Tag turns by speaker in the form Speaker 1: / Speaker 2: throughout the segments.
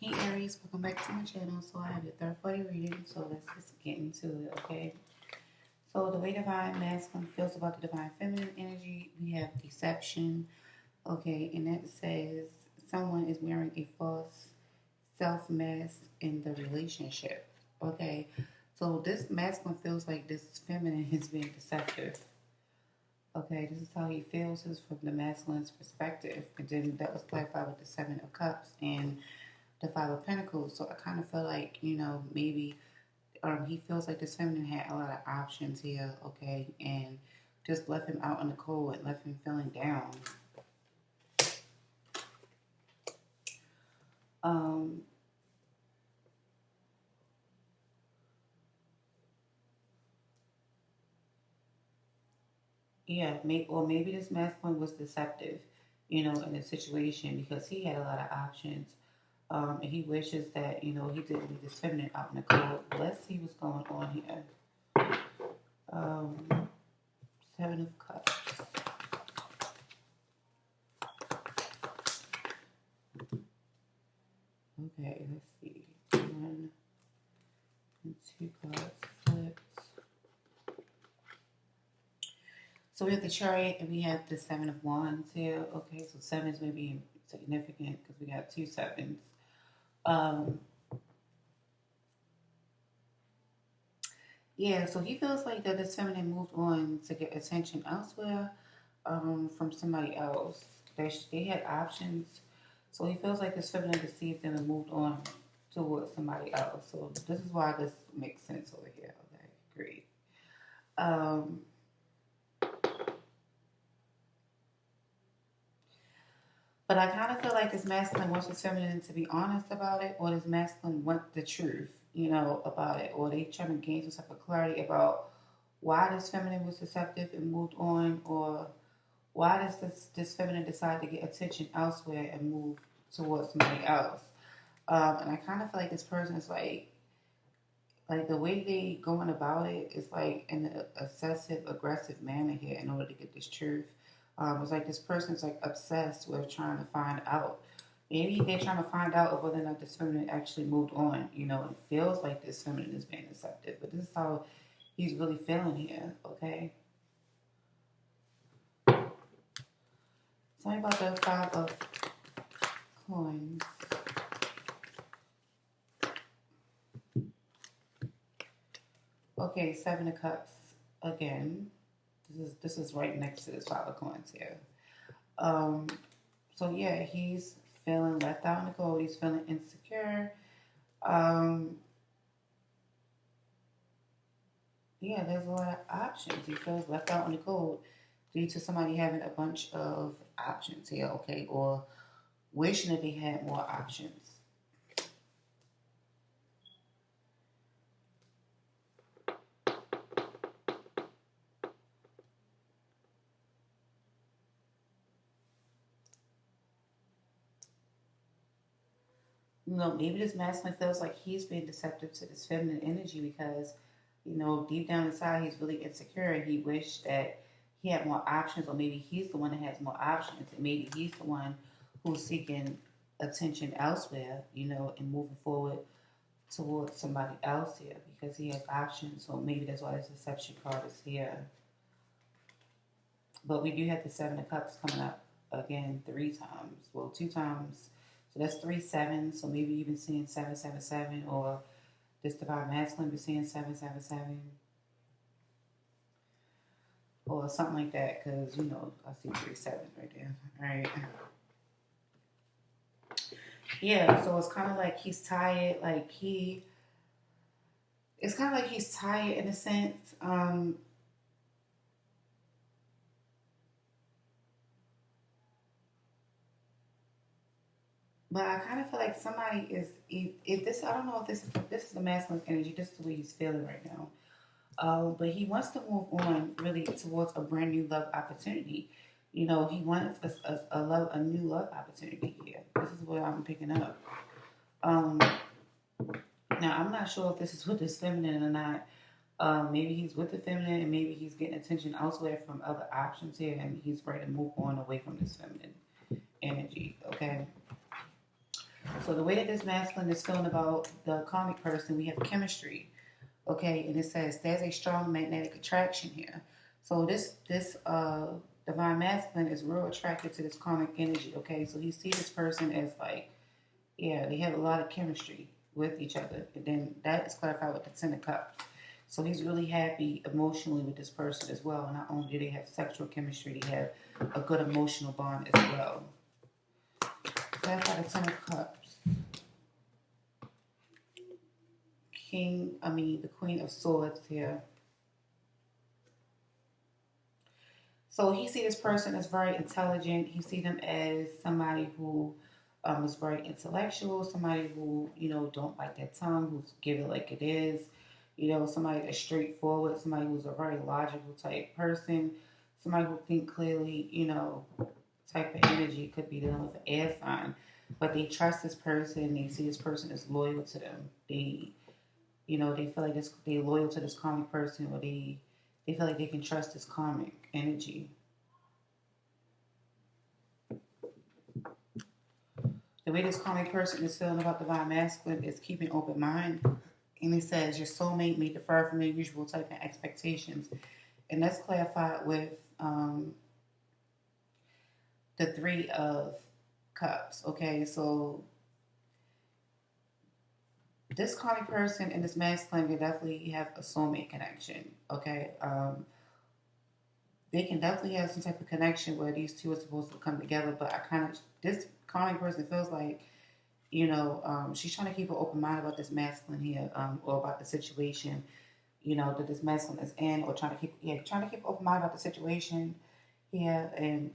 Speaker 1: Hey Aries, welcome back to my channel. So I have your third party reading, so let's just get into it, okay? So the way divine masculine feels about the divine feminine energy, we have deception, okay, and that says someone is wearing a false self mask in the relationship, okay? So this masculine feels like this feminine is being deceptive. Okay, this is how he feels. This is from the masculine's perspective. And then that was clarified with the Seven of Cups and the Five of Pentacles. So I kind of feel like, maybe he feels like this feminine had a lot of options here, okay, and just left him out in the cold and left him feeling down. Um, yeah, maybe this masculine was deceptive, in the situation because he had a lot of options. And he wishes that, he didn't leave this feminine out in the cold. Let's see what's going on here. Um, Seven of Cups. Okay, let's see. One and two cards flipped. So we have the Chariot and we have the Seven of Wands here. Okay, so sevens may be significant because we got two sevens. Um, yeah, so he feels like that this feminine moved on to get attention elsewhere from somebody else. They had options. So he feels like this feminine deceived them and moved on towards somebody else. So this is why this makes sense over here. Okay, great. Um, but I kind of feel like this masculine wants this feminine to be honest about it, or this masculine want the truth, about it, or they trying to gain some type of clarity about why this feminine was deceptive and moved on, or why does this feminine decide to get attention elsewhere and move towards somebody else? And I kind of feel like this person is like the way they going about it is like in an obsessive, aggressive manner here in order to get this truth. It's like this person's like obsessed with trying to find out. Maybe they're trying to find out whether or not this feminine actually moved on. It feels like this feminine is being deceptive, but this is how he's really feeling here. Okay, tell me about the Five of Coins. Okay, Seven of Cups again. This is right next to this Five of Coins here. Um, so yeah, he's feeling left out in the cold. He's feeling insecure. Um, yeah, there's a lot of options. He feels left out in the cold due to somebody having a bunch of options here, okay, or wishing that they had more options. Maybe this masculine feels like he's being deceptive to this feminine energy because, deep down inside he's really insecure and he wished that he had more options, or maybe he's the one that has more options, and maybe he's the one who's seeking attention elsewhere, and moving forward towards somebody else here because he has options. So maybe that's why this deception card is here. But we do have the Seven of Cups coming up again 3 times. Well, 2 times. So that's 3 7s. So maybe you've been seeing 7 7 7, or this divine masculine be seeing 7 7 7, or something like that. Because I see 3 7 right there. All right. Yeah. So it's kind of like he's tired. It's kind of like he's tired in a sense. But I kind of feel like somebody is, if this, I don't know if this is the masculine energy. This is the way he's feeling right now. But he wants to move on really towards a brand new love opportunity. He wants a new love opportunity here. This is what I'm picking up. Um, Now I'm not sure if this is with this feminine or not. Maybe he's with the feminine and maybe he's getting attention elsewhere from other options here, and he's ready to move on away from this feminine energy. Okay. So the way that this masculine is feeling about the karmic person, we have chemistry. Okay, and it says there's a strong magnetic attraction here. So this divine masculine is real attracted to this karmic energy. Okay, so he sees this person as like, yeah, they have a lot of chemistry with each other, and then that is clarified with the Ten of Cups. So he's really happy emotionally with this person as well. Not only do they have sexual chemistry, they have a good emotional bond as well. That's how the Ten of Cups. The Queen of Swords here. So he see this person as very intelligent. He see them as somebody who is very intellectual, somebody who don't bite their tongue, who's give it like it is. Somebody that's straightforward, somebody who's a very logical type person, somebody who think clearly. Type of energy could be dealing with an air sign, but they trust this person. They see this person as loyal to them. They feel like they're loyal to this karmic person, or they feel like they can trust this karmic energy. The way this karmic person is feeling about divine masculine is keeping open mind. And it says your soulmate may differ from your usual type of expectations. And that's clarified with the Three of Cups. Okay, so this karmic person and this masculine can definitely have a soulmate connection. Okay, they can definitely have some type of connection where these two are supposed to come together. But this karmic person feels like, she's trying to keep an open mind about this masculine here, or about the situation, that this masculine is in, or trying to keep an open mind about the situation here, and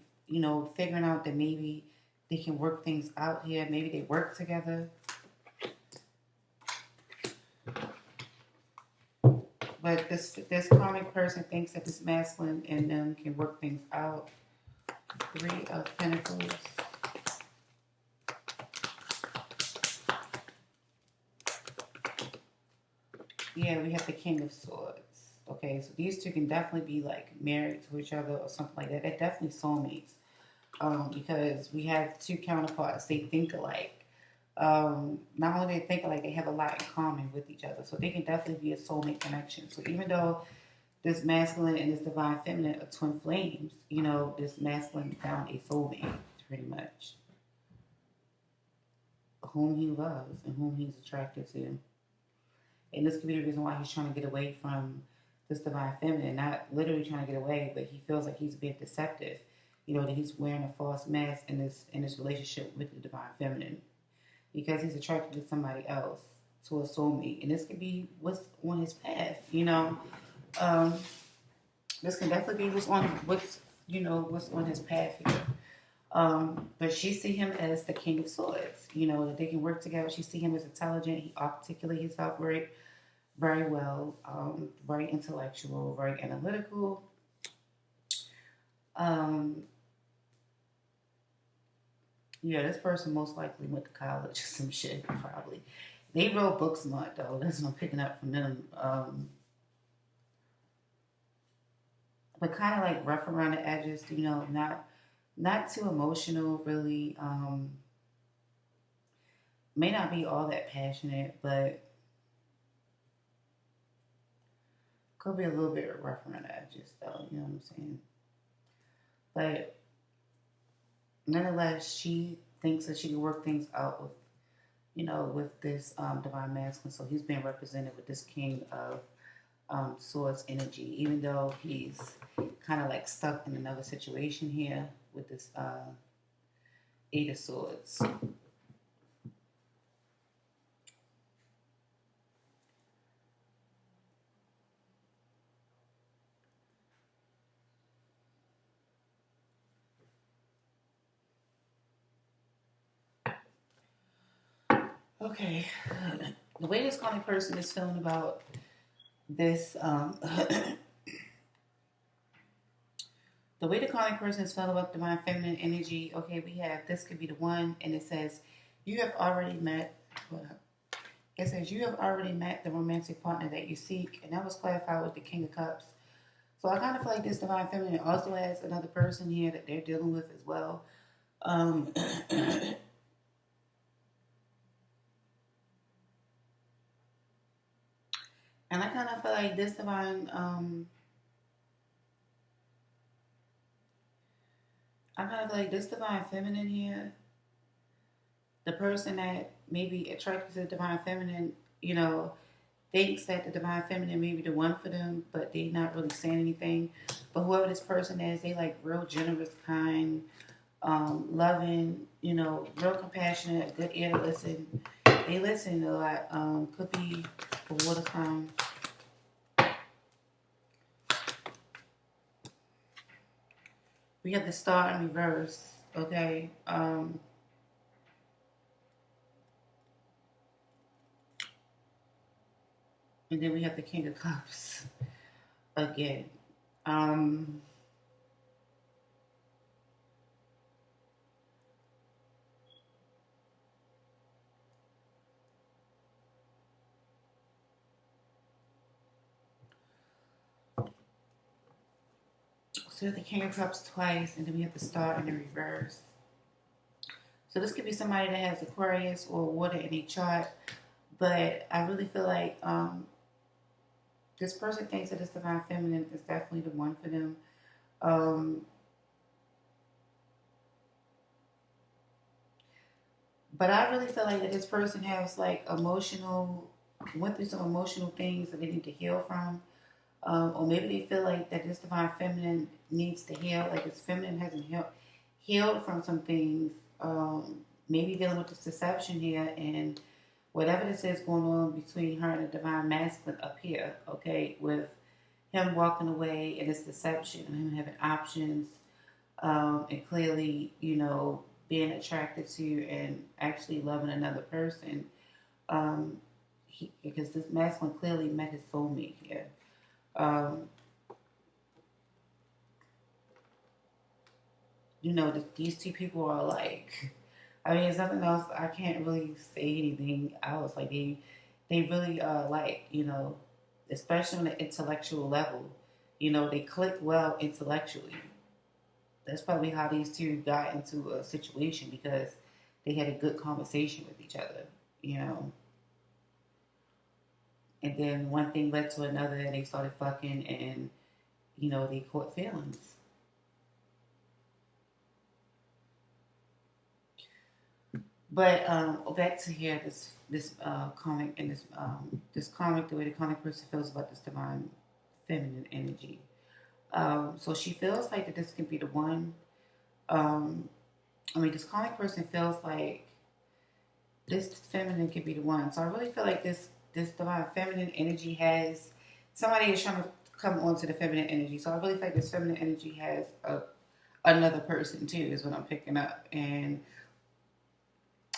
Speaker 1: figuring out that maybe they can work things out here. Maybe they work together. But this karmic person thinks that this masculine and them can work things out. Three of Pentacles. Yeah, we have the King of Swords. Okay, so these two can definitely be like married to each other or something like that. They're definitely soulmates. Because we have two counterparts. They think alike. Not only they think alike, they have a lot in common with each other. So they can definitely be a soulmate connection. So even though this masculine and this divine feminine are twin flames, this masculine found a soulmate, pretty much, whom he loves and whom he's attracted to. And this could be the reason why he's trying to get away from this divine feminine. Not literally trying to get away, but he feels like he's being deceptive. That he's wearing a false mask in this relationship with the divine feminine, because he's attracted to somebody else, to a soulmate. And this could be what's on his path. Um, this can definitely be what's on his path here. But she see him as the King of Swords. That they can work together. She see him as intelligent. He articulates himself very well. Very intellectual, very analytical. Yeah, this person most likely went to college or some shit, probably. They wrote book smart, though. That's what I'm picking up from them. But kind of like rough around the edges, not too emotional, really. May not be all that passionate, but could be a little bit rough around the edges, though. You know what I'm saying? But nonetheless, she thinks that she can work things out with this divine masculine. So he's being represented with this King of Swords energy, even though he's kind of like stuck in another situation here with this Eight of Swords. Okay, the way this common person is feeling about this, the way the common person is feeling about divine feminine energy. Okay, we have this could be the one, and it says you have already met. It says you have already met the romantic partner that you seek, and that was clarified with the King of Cups. So I kind of feel like this divine feminine also has another person here that they're dealing with as well. Um, And I kind of feel like this divine, I kind of feel like this divine feminine here, the person that may be attracted to the divine feminine, you know, thinks that the divine feminine may be the one for them, but they not really saying anything. But whoever this person is, they like real generous, kind, loving, real compassionate, a good ear to listen. They listen a lot. Could be a water sign. We have the star in reverse. Okay. And then we have the King of Cups again. Um, so we have the King of Cups twice, and then we have the star in the reverse. So this could be somebody that has Aquarius or water in a chart, but I really feel like this person thinks that this divine feminine is definitely the one for them. Um, but I really feel like that this person has like went through some emotional things that they need to heal from. Or maybe they feel like that this divine feminine needs to heal, like this feminine hasn't healed from some things. Maybe dealing with this deception here and whatever this is going on between her and the divine masculine up here, okay, with him walking away and this deception and him having options, and clearly, being attracted to and actually loving another person. Um, because this masculine clearly met his soulmate here. Um, these two people are like, I mean, it's nothing else. I can't really say anything else. Like they really like, especially on the intellectual level, they click well intellectually. That's probably how these two got into a situation because they had a good conversation with each other, you know. And then one thing led to another, and they started fucking, and they caught feelings. But back to here, this comic and this comic, the way the comic person feels about this divine feminine energy. So she feels like that this can be the one. Um, I mean, this comic person feels like this feminine could be the one. So I really feel like this divine feminine energy has somebody is trying to come onto the feminine energy. So I really feel like this feminine energy has another person too, is what I'm picking up. And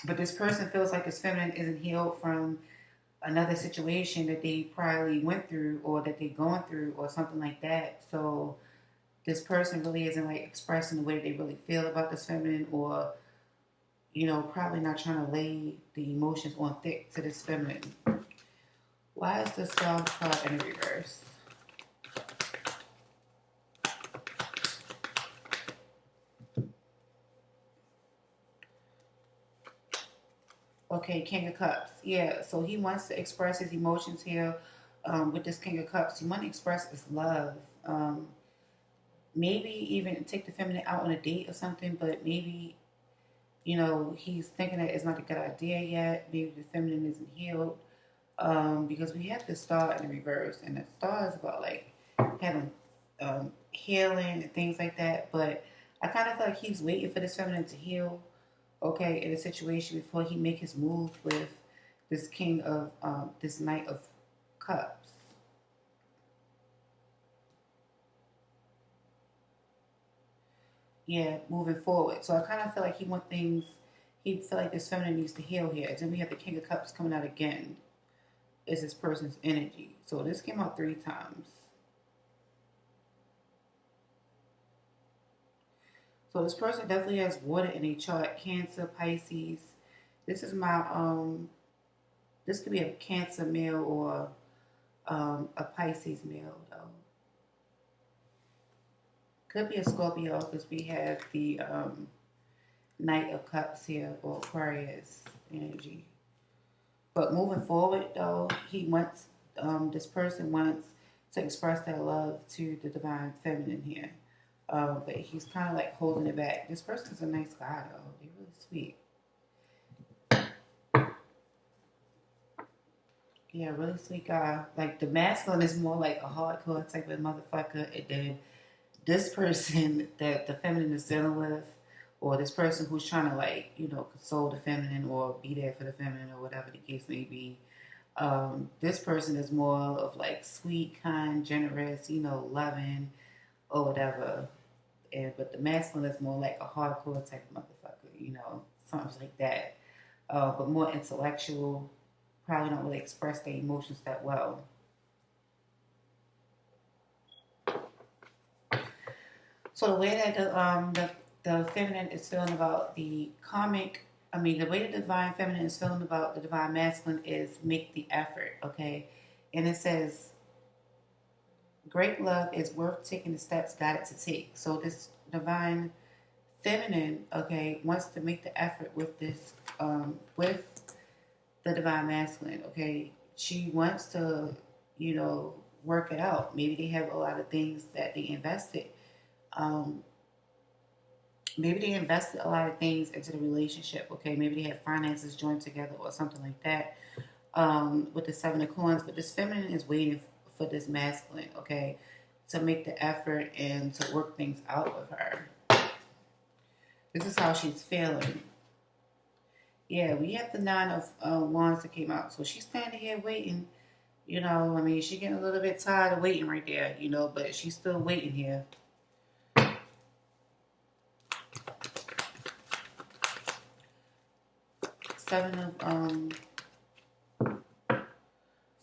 Speaker 1: but this person feels like this feminine isn't healed from another situation that they probably went through or that they're going through or something like that. So this person really isn't like expressing the way they really feel about this feminine or probably not trying to lay the emotions on thick to this feminine. Why is the Star card in the reverse? Okay, King of Cups. Yeah, so he wants to express his emotions here with this King of Cups. He wants to express his love. Maybe even take the feminine out on a date or something, but maybe, he's thinking that it's not a good idea yet. Maybe the feminine isn't healed. Because we have the star in the reverse, and the star is about like having healing and things like that. But I kind of feel like he's waiting for this feminine to heal, okay, in a situation before he make his move with this king of this knight of cups. Yeah, moving forward. So I kind of feel like he want things. He feel like this feminine needs to heal here. And then we have the king of cups coming out again. Is this person's energy? So this came out 3 times. So this person definitely has water in a chart. Cancer, Pisces. This is my This could be a Cancer male or a Pisces male though. Could be a Scorpio because we have the Knight of Cups here or Aquarius energy. But moving forward though, he wants this person wants to express their love to the divine feminine here. But he's kind of like holding it back. This person's a nice guy, though. They're really sweet. Yeah, really sweet guy. Like the masculine is more like a hardcore type of motherfucker, and then this person that the feminine is dealing with, or this person who's trying to like console the feminine or be there for the feminine or whatever the case may be. This person is more of like sweet, kind, generous, loving or whatever. And but the masculine is more like a hardcore type of motherfucker, something like that. But more intellectual. Probably don't really express their emotions that well. So the way that the feminine is feeling about the karmic, I mean, the way the divine feminine is feeling about the divine masculine is make the effort, okay? And it says, great love is worth taking the steps guided to take. So this divine feminine, okay, wants to make the effort with this, with the divine masculine, okay? She wants to, work it out. Maybe they have a lot of things that they invested. Um, Maybe they invested a lot of things into the relationship, okay? Maybe they had finances joined together or something like that, with the Seven of Coins. But this feminine is waiting for this masculine, okay, to make the effort and to work things out with her. This is how she's feeling. Yeah, we have the Nine of Wands that came out. So she's standing here waiting. I mean, she's getting a little bit tired of waiting right there, but she's still waiting here. Seven of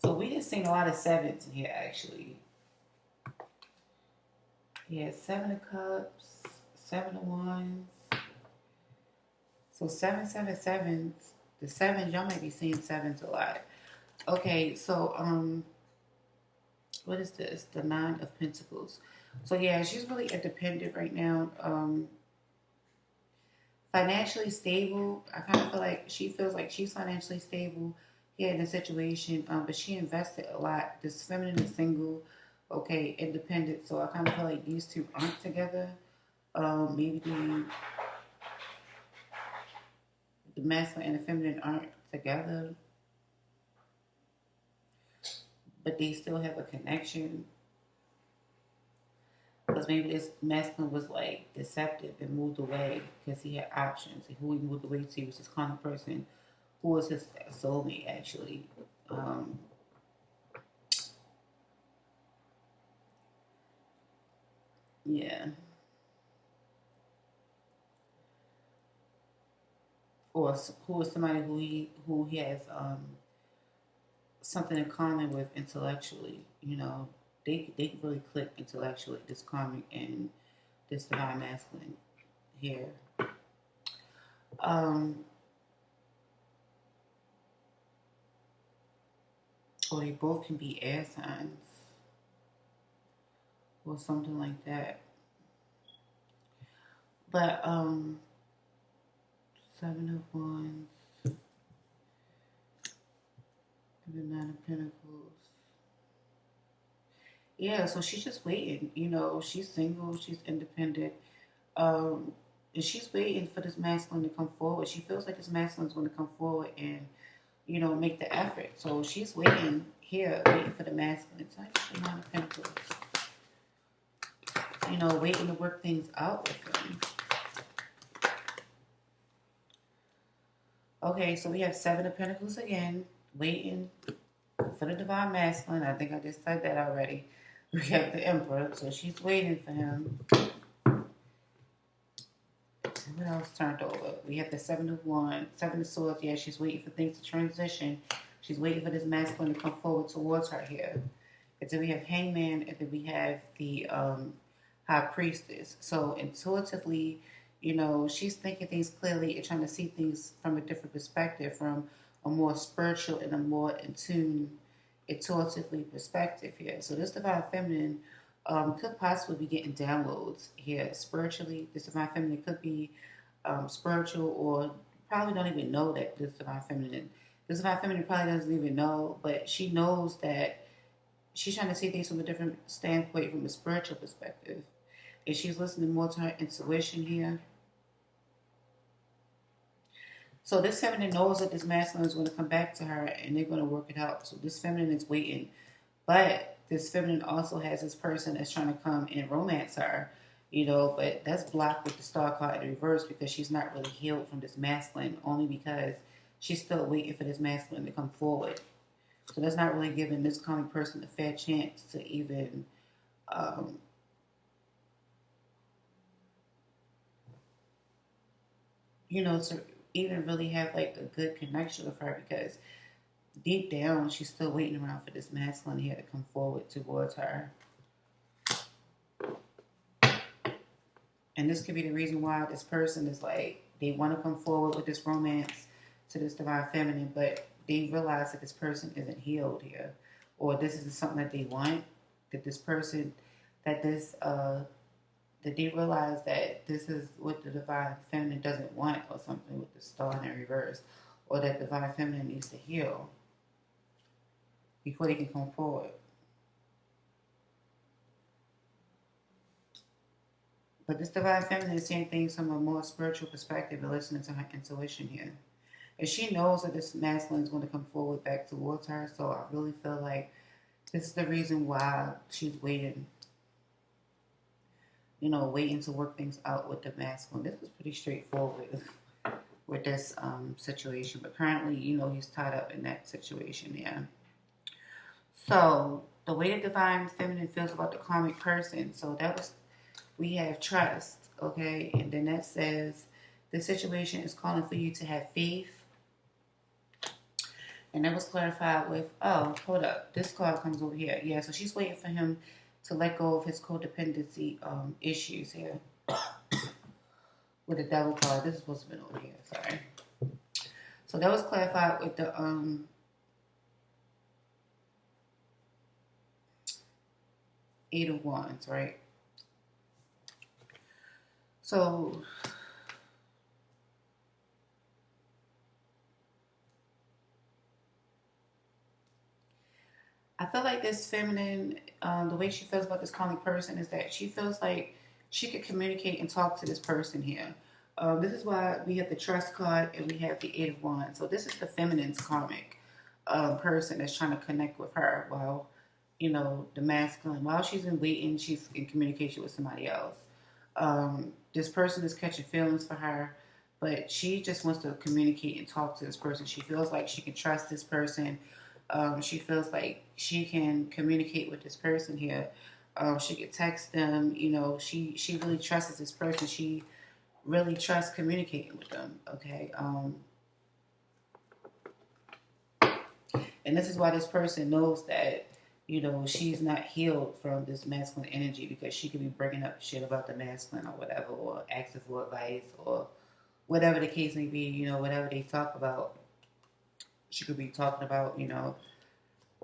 Speaker 1: so we just seen a lot of sevens in here actually. Yeah, Seven of Cups, Seven of Wands. So 777. The sevens, y'all might be seeing sevens a lot. Okay, so what is this? The Nine of Pentacles. So yeah, she's really independent right now. Financially stable. I kind of feel like she feels like she's financially stable here in the situation, but she invested a lot. This feminine is single, okay, independent. So I kind of feel like these two aren't together. Maybe the masculine and the feminine aren't together, but they still have a connection. Because maybe this masculine was like deceptive and moved away because he had options. And who he moved away to was this kind of person who was his soulmate, actually. Um, yeah. Or who is somebody who he has something in common with intellectually. They really click intellectually. This karmic and this divine masculine here. Um, or they both can be air signs or something like that. But Seven of Wands and the Nine of Pentacles. Yeah, so she's just waiting. She's single, she's independent, and she's waiting for this masculine to come forward. She feels like this masculine's going to come forward and make the effort. So she's waiting here, waiting for the masculine. It's like the Nine of Pentacles. Waiting to work things out with him. Okay, so we have Seven of Pentacles again, waiting for the divine masculine. I think I just said that already. We have the Emperor, so she's waiting for him. What else turned over? We have the Seven of Wands, Seven of Swords. Yeah, she's waiting for things to transition. She's waiting for this masculine to come forward towards her here. And then we have Hangman, and then we have the High Priestess. So intuitively, she's thinking things clearly and trying to see things from a different perspective, from a more spiritual and a more in tune, intuitively perspective here. So this divine feminine could possibly be getting downloads here spiritually. This divine feminine could be spiritual, or probably don't even know that this divine feminine probably doesn't even know, but she knows that she's trying to see things from a different standpoint, from a spiritual perspective. And she's listening more to her intuition here. So this feminine knows that this masculine is going to come back to her and they're going to work it out. So this feminine is waiting. But this feminine also has this person that's trying to come and romance her, but that's blocked with the star card in reverse because she's not really healed from this masculine, only because she's still waiting for this masculine to come forward. So that's not really giving this coming person a fair chance to even, um, to even really have like a good connection with her because deep down she's still waiting around for this masculine here to come forward towards her. And this could be the reason why this person is like, they want to come forward with this romance to this divine feminine, but they realize that this person isn't healed here. Or this isn't something that they want. That this person, that this, that they realize that this is what the divine feminine doesn't want, or something with the star in reverse. Or that divine feminine needs to heal before they can come forward. But this divine feminine is seeing things from a more spiritual perspective and listening to her intuition here. And she knows that this masculine is going to come forward back towards her. So I really feel like this is the reason why she's waiting. Waiting to work things out with the masculine. This is pretty straightforward with this situation. But currently, he's tied up in that situation, yeah. So the way the divine feminine feels about the karmic person. So we have trust, okay? And then that says the situation is calling for you to have faith. And that was clarified with, oh, hold up, this card comes over here. Yeah, so she's waiting for him to let go of his codependency issues here. With the devil card. This is supposed to be over here, sorry. So that was clarified with the Eight of Wands, right? So I feel like this feminine, the way she feels about this karmic person is that she feels like she could communicate and talk to this person here. This is why we have the trust card and we have the Eight of Wands. So this is the feminine's karmic person that's trying to connect with her while, the masculine, while she's in waiting, she's in communication with somebody else. This person is catching feelings for her, but she just wants to communicate and talk to this person. She feels like she can trust this person. She feels like she can communicate with this person here. She could text them. She really trusts this person. She really trusts communicating with them. Okay. And this is why this person knows that she's not healed from this masculine energy because she could be bringing up shit about the masculine or whatever, or asking for advice or whatever the case may be, whatever they talk about. She could be talking about,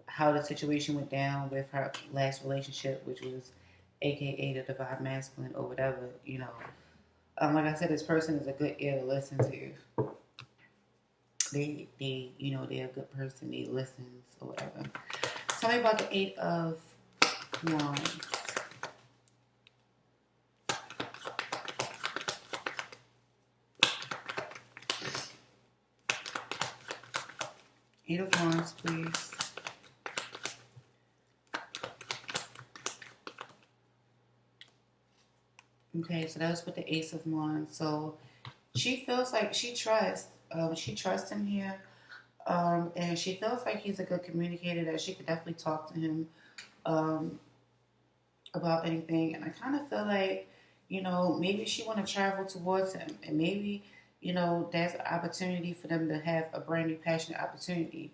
Speaker 1: how the situation went down with her last relationship, which was AKA the divine masculine or whatever, Like I said, this person is a good ear to listen to. They're a good person. They listens or whatever. Tell me about the Eight of Wands. Eight of Wands, please. Okay, so that was with the Ace of Wands. So she feels like she trusts him here. And she feels like he's a good communicator, that she could definitely talk to him about anything. And I kind of feel like, maybe she want to travel towards him. And maybe, there's an opportunity for them to have a brand new passionate opportunity.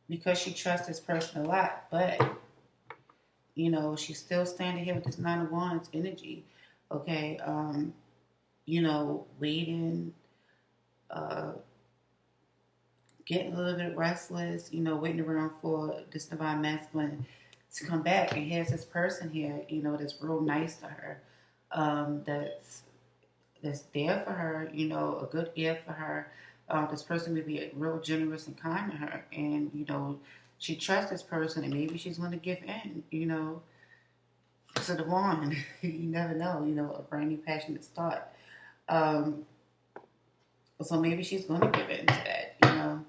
Speaker 1: Because she trusts this person a lot. But, she's still standing here with this Nine of Wands energy. Okay. Waiting. Getting a little bit restless, waiting around for this divine masculine to come back. And here's this person here, that's real nice to her, that's there for her, a good ear for her. This person may be real generous and kind to her, and she trusts this person, and maybe she's going to give in, you know, to the one. You never know, you know, a brand new passionate start. Um, so maybe she's going to give in to that, you know.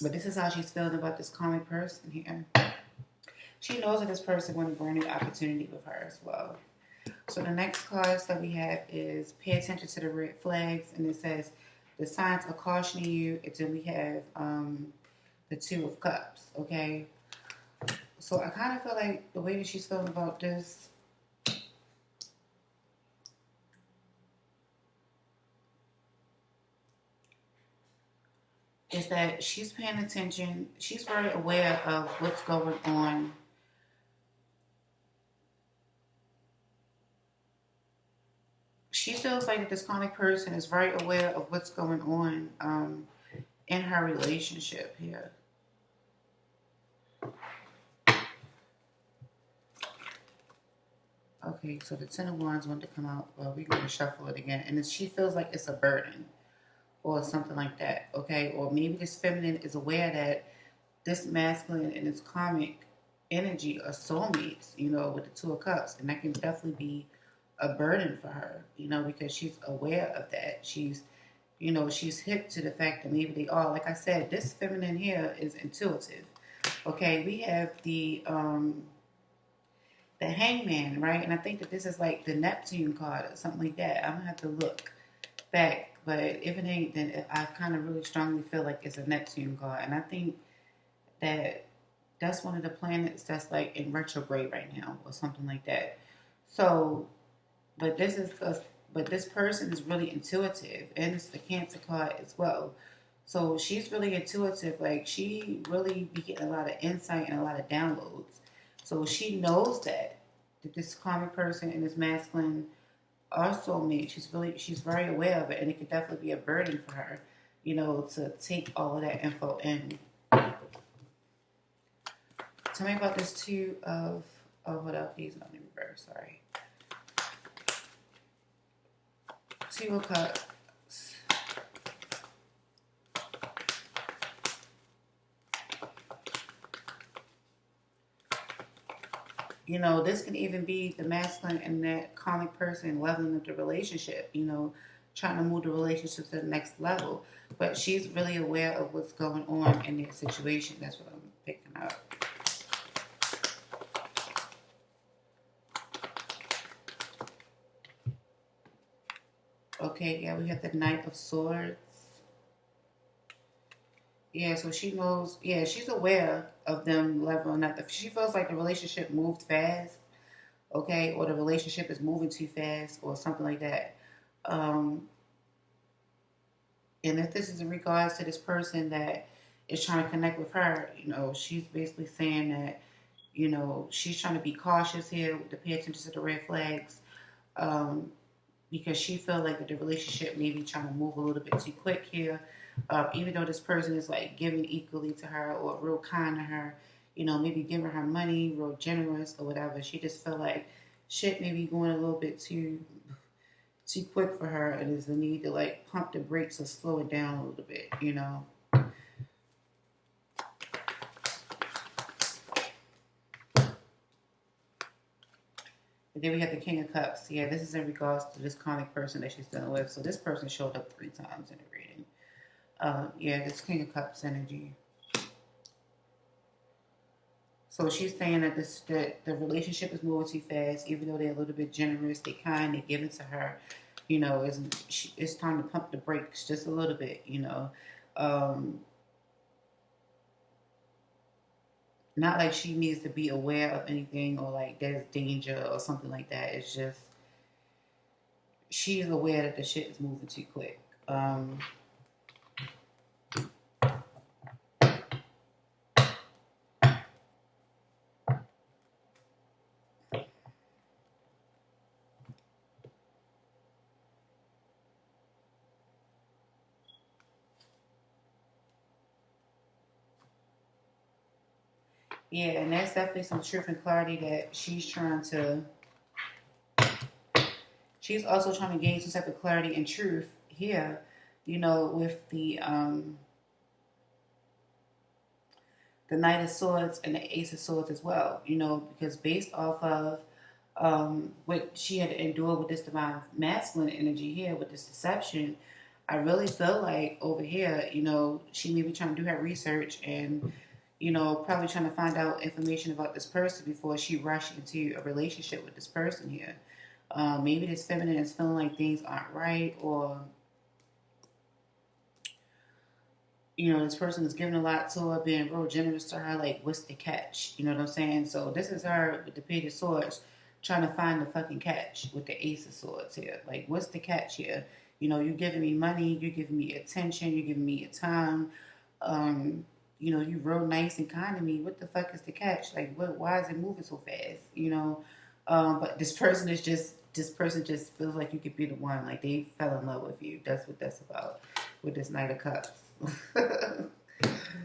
Speaker 1: But this is how she's feeling about this karmic person here. She knows that this person want to bring an opportunity with her as well. So the next cards that we have is pay attention to the red flags, and it says the signs are cautioning you. And then we have the Two of Cups. Okay, so I kind of feel like the way that she's feeling about this is that she's paying attention. She's very aware of what's going on. She feels like that this karmic person is very aware of what's going on in her relationship here. Okay, so the Ten of Wands wanted to come out. Well, we're going to shuffle it again. And she feels like it's a burden or something like that, okay? Or maybe this feminine is aware that this masculine and this karmic energy are soulmates, you know, with the Two of Cups. And that can definitely be a burden for her, you know, because she's aware of that. She's, you know, she's hip to the fact that maybe they are. Like I said, this feminine here is intuitive, okay? We have the Hangman, right? And I think that this is like the Neptune card or something like that. I'm gonna have to look back, but if it ain't, then I kind of really strongly feel like it's a Neptune card. And I think that that's one of the planets that's like in retrograde right now or something like that. So, but this person is really intuitive, and it's the Cancer card as well. So she's really intuitive. Like she really be getting a lot of insight and a lot of downloads. So she knows that this karmic person and this masculine are soulmates. She's very aware of it, and it could definitely be a burden for her, you know, to take all of that info in. Tell me about this Two of what else? These are in reverse. Sorry. Two of Cups. You know, this can even be the masculine and that karmic person leveling up the relationship, you know, trying to move the relationship to the next level. But she's really aware of what's going on in their situation. That's what I'm picking up. Okay, yeah, we have the Knight of Swords. Yeah, so she knows, yeah, she's aware of them leveling up. If she feels like the relationship moved fast, okay, or the relationship is moving too fast or something like that. Um, and if this is in regards to this person that is trying to connect with her, you know, she's basically saying that, you know, she's trying to be cautious here to pay attention to the red flags. Um, because she felt like the relationship may be trying to move a little bit too quick here. Even though this person is like giving equally to her or real kind to her, you know, maybe giving her money, real generous or whatever. She just felt like shit may be going a little bit too quick for her, and there's the need to like pump the brakes or slow it down a little bit, you know. And then we have the King of Cups. Yeah, this is in regards to this karmic person that she's dealing with. So this person showed up 3 times in the reading. Yeah, this King of Cups energy. So she's saying that that the relationship is moving too fast, even though they're a little bit generous, they kind, they give it to her. You know, it's time to pump the brakes just a little bit. You know, um, not like she needs to be aware of anything or like there's danger or something like that. It's just she's aware that the shit is moving too quick. Yeah, and that's definitely some truth and clarity that she's trying to. She's also trying to gain some type of clarity and truth here with the Knight of Swords and the Ace of Swords as well, because based off of what she had endured with this divine masculine energy here, with this deception, I really feel like over here, she may be trying to do her research and, probably trying to find out information about this person before she rushed into a relationship with this person here. Maybe this feminine is feeling like things aren't right, or this person is giving a lot to her, being real generous to her. Like, what's the catch? You know what I'm saying? So this is her with the Page of Swords trying to find the fucking catch with the Ace of Swords here. Like, what's the catch here? You're giving me money, you're giving me attention, you're giving me your time. You real nice and kind to me. What the fuck is the catch? Like, why is it moving so fast? But this person just feels like you could be the one. Like, they fell in love with you. That's what that's about with this Knight of Cups.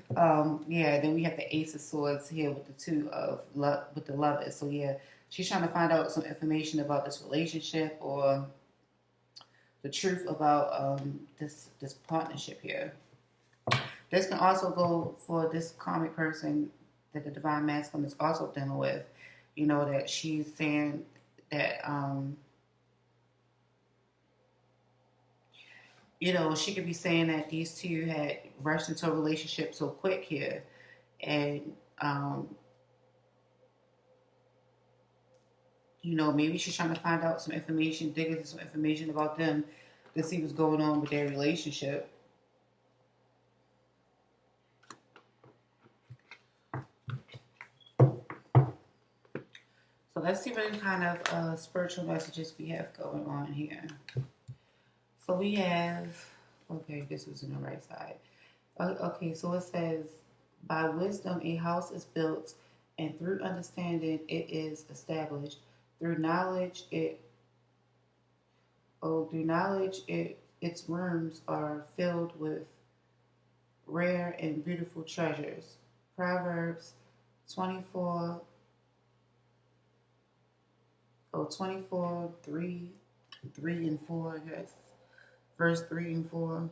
Speaker 1: Then we have the Ace of Swords here with the two of love, with the lovers. So yeah, she's trying to find out some information about this relationship or the truth about this partnership here. This can also go for this karmic person that the divine masculine is also dealing with. That she's saying that she could be saying that these two had rushed into a relationship so quick here, and maybe she's trying to find out some information, dig into some information about them to see what's going on with their relationship. So let's see what kind of spiritual messages we have going on here. So we have, okay, this was on the right side. Okay, so it says, by wisdom a house is built, and through understanding it is established. Through knowledge its rooms are filled with rare and beautiful treasures. Proverbs 24, 3 and 4, I guess. Verse 3 and 4.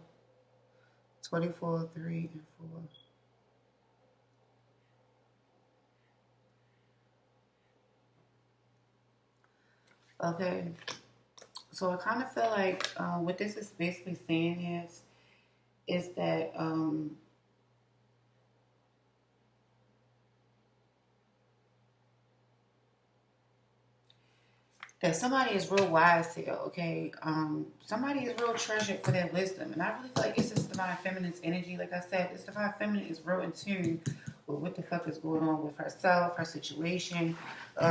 Speaker 1: 24, 3 and 4. Okay. So I kind of feel like what this is basically saying is that that somebody is real wise here, okay? Somebody is real treasured for their wisdom. And I really feel like it's just divine feminine's energy. Like I said, this divine feminine is real in tune with what the fuck is going on with herself, her situation.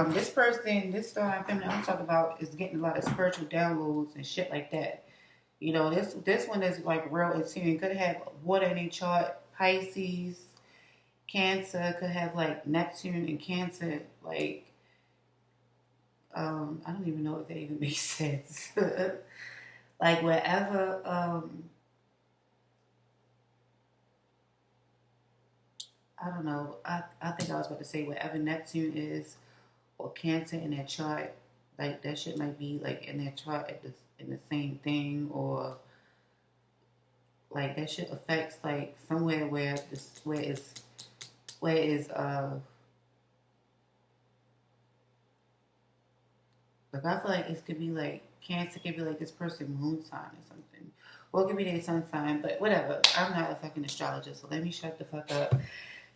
Speaker 1: This person, this divine feminine I'm talking about is getting a lot of spiritual downloads and shit like that. This one is like real in tune. Could have water in their chart, Pisces, Cancer, could have like Neptune and Cancer, like I don't even know if that even makes sense. Like wherever, I don't know. I think I was about to say wherever Neptune is or Cancer in their chart, like that shit might be like in their chart in the same thing, or like that shit affects like somewhere where is like I feel like it could be like Cancer could be like this person moon sign or something. Or it could be their sun sign, but whatever. I'm not a fucking astrologer, so let me shut the fuck up.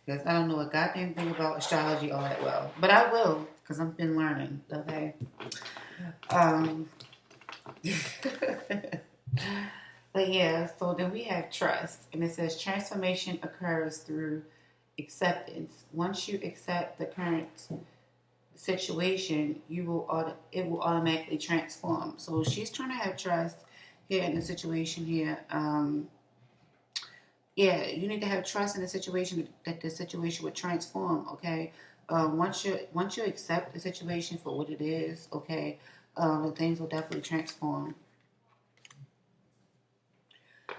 Speaker 1: Because I don't know a goddamn thing about astrology all that well. But I will, because I've been learning, okay? But yeah, so then we have trust. And it says transformation occurs through acceptance. Once you accept the current situation, it will automatically transform. So she's trying to have trust here in the situation here. You need to have trust in the situation that the situation would transform. Okay, once you accept the situation for what it is, okay, the things will definitely transform.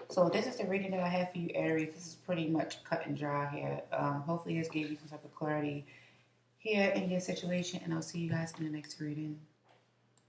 Speaker 1: So this is the reading that I have for you, Aries. This is pretty much cut and dry here. Hopefully this gave you some type of clarity here in your situation, and I'll see you guys in the next reading.